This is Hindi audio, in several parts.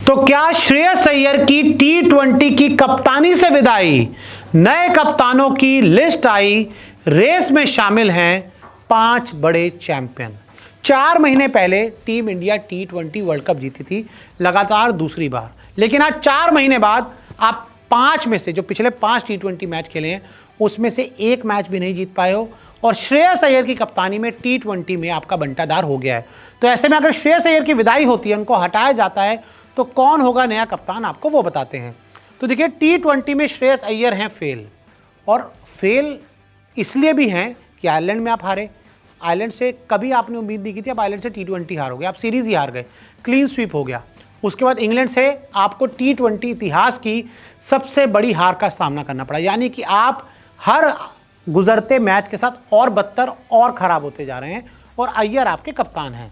तो क्या श्रेयस अय्यर की T20 की कप्तानी से विदाई, नए कप्तानों की लिस्ट आई, रेस में शामिल हैं 5 बड़े चैंपियन। 4 महीने पहले team India T20 world cup जीती थी, लगातार दूसरी बार। लेकिन आज 4 महीने बाद आप 5 में से जो पिछले 5 T20 मैच खेले हैं उसमें से एक मैच भी नहीं जीत पाए हो और श्रेयस अय्यर की कप्तानी में T20 में आपका बंटाधार हो गया है। तो ऐसे में अगर श्रेयस अय्यर की विदाई होती है, उनको हटाया जाता है, तो कौन होगा नया कप्तान, आपको वो बताते हैं। तो देखिए T20 में श्रेयस अय्यर हैं फेल, और फेल इसलिए भी हैं कि आयरलैंड में आप हारे। आयरलैंड से कभी आपने उम्मीद नहीं की थी, आप आयरलैंड से T20 हारोगे, आप सीरीज ही हार गए, क्लीन स्वीप हो गया। उसके बाद इंग्लैंड से आपको T20 इतिहास की सबसे बड़ी हार का सामना करना पड़ा, यानी कि आप हर गुजरते मैच के साथ और बदतर और खराब होते जा रहे हैं, और अय्यर आपके कप्तान हैं।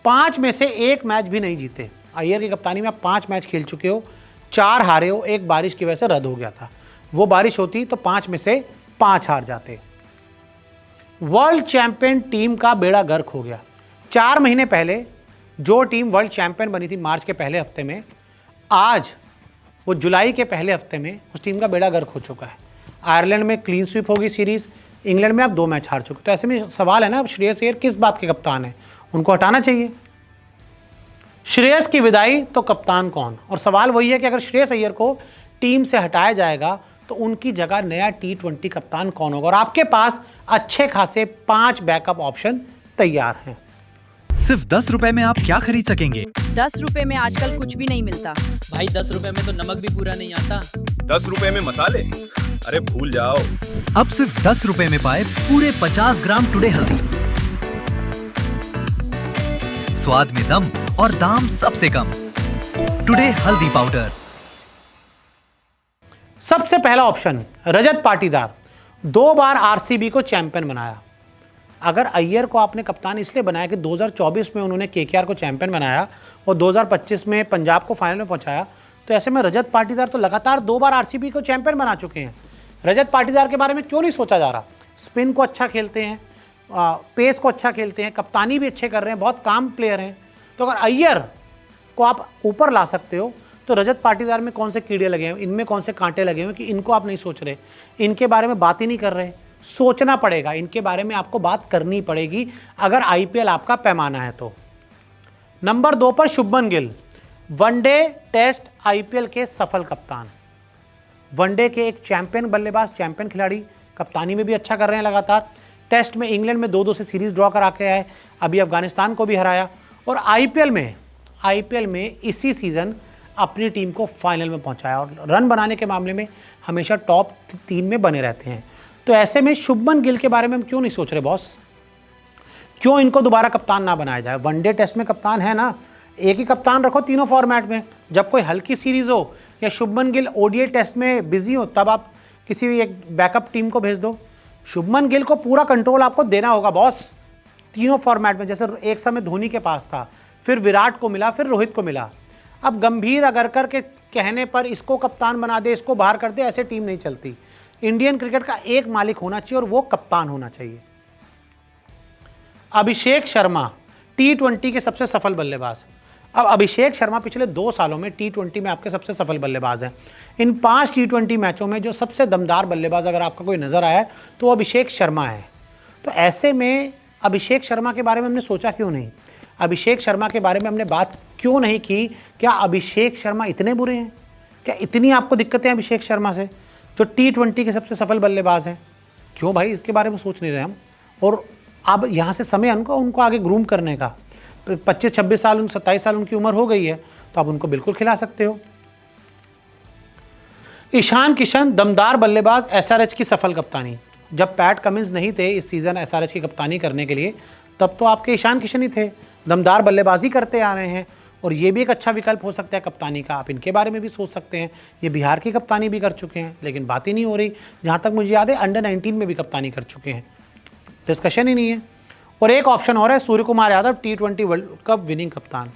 5 में से एक मैच भी नहीं जीते। अय्यर की कप्तानी में आप 5 मैच खेल चुके हो, 4 हारे हो, एक बारिश की वजह से रद्द हो गया था। वो बारिश होती तो 5 में से 5 हार जाते। वर्ल्ड चैंपियन टीम का बेड़ा गर्क हो गया। 4 महीने पहले जो टीम वर्ल्ड चैंपियन बनी थी मार्च के पहले हफ्ते में, आज वो जुलाई के पहले हफ्ते में उस टीम का बेड़ा गर्क हो चुका है। आयरलैंड में क्लीन स्वीप होगी सीरीज, इंग्लैंड में आप 2 मैच हार चुके। तो ऐसे में सवाल है ना, अब श्रेयस अय्यर किस बात के कप्तान है, उनको हटाना चाहिए। श्रेयस की विदाई तो कप्तान कौन, और सवाल वही है कि अगर श्रेयस अय्यर को टीम से हटाया जाएगा तो उनकी जगह नया T20 कप्तान कौन होगा। और आपके पास अच्छे खासे 5 बैकअप ऑप्शन तैयार हैं। सिर्फ 10 रुपए में आप क्या खरीद सकेंगे? 10 रुपए में आजकल कुछ भी नहीं मिलता। भाई 10 रुपए में तो नमक भी पूरा नहीं आता। 10 रुपए में मसाले, अरे भूल जाओ। अब सिर्फ 10 रुपए में पाए पूरे 50 ग्राम टुडे हल्दी। स्वाद में दम और दाम सबसे कम। टुडे हल्दी पाउडर। सबसे पहला ऑप्शन रजत पाटीदार, 2 बार आरसीबी को चैंपियन बनाया। अगर अय्यर को आपने कप्तान इसलिए बनाया कि 2024 में उन्होंने केकेआर को चैंपियन बनाया और 2025 में पंजाब को फाइनल में पहुंचाया, तो ऐसे में रजत पाटीदार तो लगातार 2 बार आरसीबी को चैंपियन बना चुके हैं। रजत पाटीदार के बारे में क्यों नहीं सोचा जा रहा? स्पिन को अच्छा खेलते हैं, पेस को अच्छा खेलते हैं, कप्तानी भी अच्छे कर रहे हैं, बहुत काम प्लेयर हैं। तो अगर अय्यर को आप ऊपर ला सकते हो तो रजत पाटीदार में कौन से कीड़े लगे हैं, इनमें कौन से कांटे लगे हुए कि इनको आप नहीं सोच रहे, इनके बारे में बात ही नहीं कर रहे। सोचना पड़ेगा, इनके बारे में आपको बात करनी पड़ेगी अगर आईपीएल आपका पैमाना है तो। नंबर 2 पर Shubman Gill, one day test IPL के सफल कप्तान, वनडे के एक चैंपियन बल्लेबाज, चैंपियन खिलाड़ी, कप्तानी में भी अच्छा कर रहे हैं लगातार। टेस्ट में इंग्लैंड में 2-2 से सीरीज ड्रॉ करा के आए, अभी अफगानिस्तान को भी हराया, और आईपीएल में इसी सीजन अपनी टीम को फाइनल में पहुंचाया, और रन बनाने के मामले में हमेशा टॉप 3 में बने रहते हैं। तो ऐसे में शुभमन गिल के बारे में हम क्यों नहीं सोच रहे बॉस? क्यों इनको दोबारा कप्तान ना बनाया जाए? वनडे टेस्ट में कप्तान है ना, एक ही कप्तान रखो तीनों फॉर्मेट में। जब कोई हल्की सीरीज हो या शुभमन गिल ओडीआई टेस्ट में बिजी हो, तब आप किसी भी एक बैकअप टीम को भेज दो। शुभमन गिल को पूरा कंट्रोल आपको देना होगा बॉस, तीनों फॉर्मेट में। जैसे एक समय धोनी के पास था, फिर विराट को मिला, फिर रोहित को मिला। अब गंभीर अगरकर के कहने पर इसको कप्तान बना दे, इसको बाहर कर दे, ऐसे टीम नहीं चलती। इंडियन क्रिकेट का एक मालिक होना चाहिए और वो कप्तान होना चाहिए। अभिषेक शर्मा T20 के सबसे सफल बल्लेबाज। अब अभिषेक शर्मा पिछले 2 सालों में T20 में आपके सबसे सफल बल्लेबाज हैं। इन 5 T20 मैचों में जो सबसे दमदार बल्लेबाज अगर आपका कोई नजर आया है तो अभिषेक शर्मा है। तो ऐसे में अभिषेक शर्मा के बारे में हमने सोचा क्यों नहीं? अभिषेक शर्मा के बारे में हमने बात क्यों नहीं की? क्या अभिषेक शर्मा इतने बुरे हैं? क्या इतनी आपको दिक्कतें हैं अभिषेक शर्मा से, जो T20 के सबसे सफल बल्लेबाज हैं? क्यों भाई इसके बारे में सोच नहीं रहे हम? और अब यहाँ से समय उनको आगे ग्रूम करने का। 25-26 साल, 27 साल उनकी उम्र हो गई है, तो आप उनको बिल्कुल खिला सकते हो। ईशान किशन, दमदार बल्लेबाज, एसआरएच की सफल कप्तानी। जब पैट कमिंस नहीं थे इस सीज़न एसआरएच की कप्तानी करने के लिए, तब तो आपके ईशान किशन ही थे, दमदार बल्लेबाजी करते आ रहे हैं, और ये भी एक अच्छा विकल्प हो सकता है कप्तानी का। आप इनके बारे में भी सोच सकते हैं। ये बिहार की कप्तानी भी कर चुके हैं, लेकिन बात ही नहीं हो रही। जहाँ तक मुझे याद है अंडर 19 में भी कप्तानी कर चुके हैं, डिस्कशन ही नहीं है। और एक ऑप्शन और है Surya Kumar Yadav, T20 world cup winning कप्तान।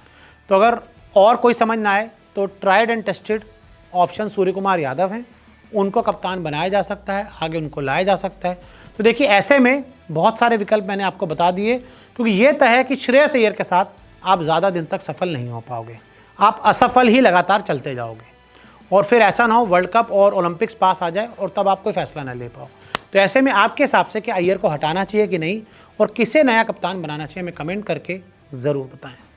तो अगर और कोई समझ ना आए तो tried and tested option Surya Kumar Yadav हैं, उनको कप्तान बनाया जा सकता है, आगे उनको लाया जा सकता है। तो देखिए ऐसे में बहुत सारे विकल्प मैंने आपको बता दिए, क्योंकि ये तय है कि श्रेयस अय्यर के साथ आप ज़्यादा दिन तक सफल नहीं हो पाओगे। आप असफल ही लगातार चलते जाओगे और फिर ऐसा ना हो वर्ल्ड कप और ओलंपिक्स पास आ जाए और तब आप कोई फैसला ना ले पाओ। तो ऐसे में आपके हिसाब से कि अय्यर को हटाना चाहिए कि नहीं और किसे नया कप्तान बनाना चाहिए, हमें कमेंट करके ज़रूर बताएं।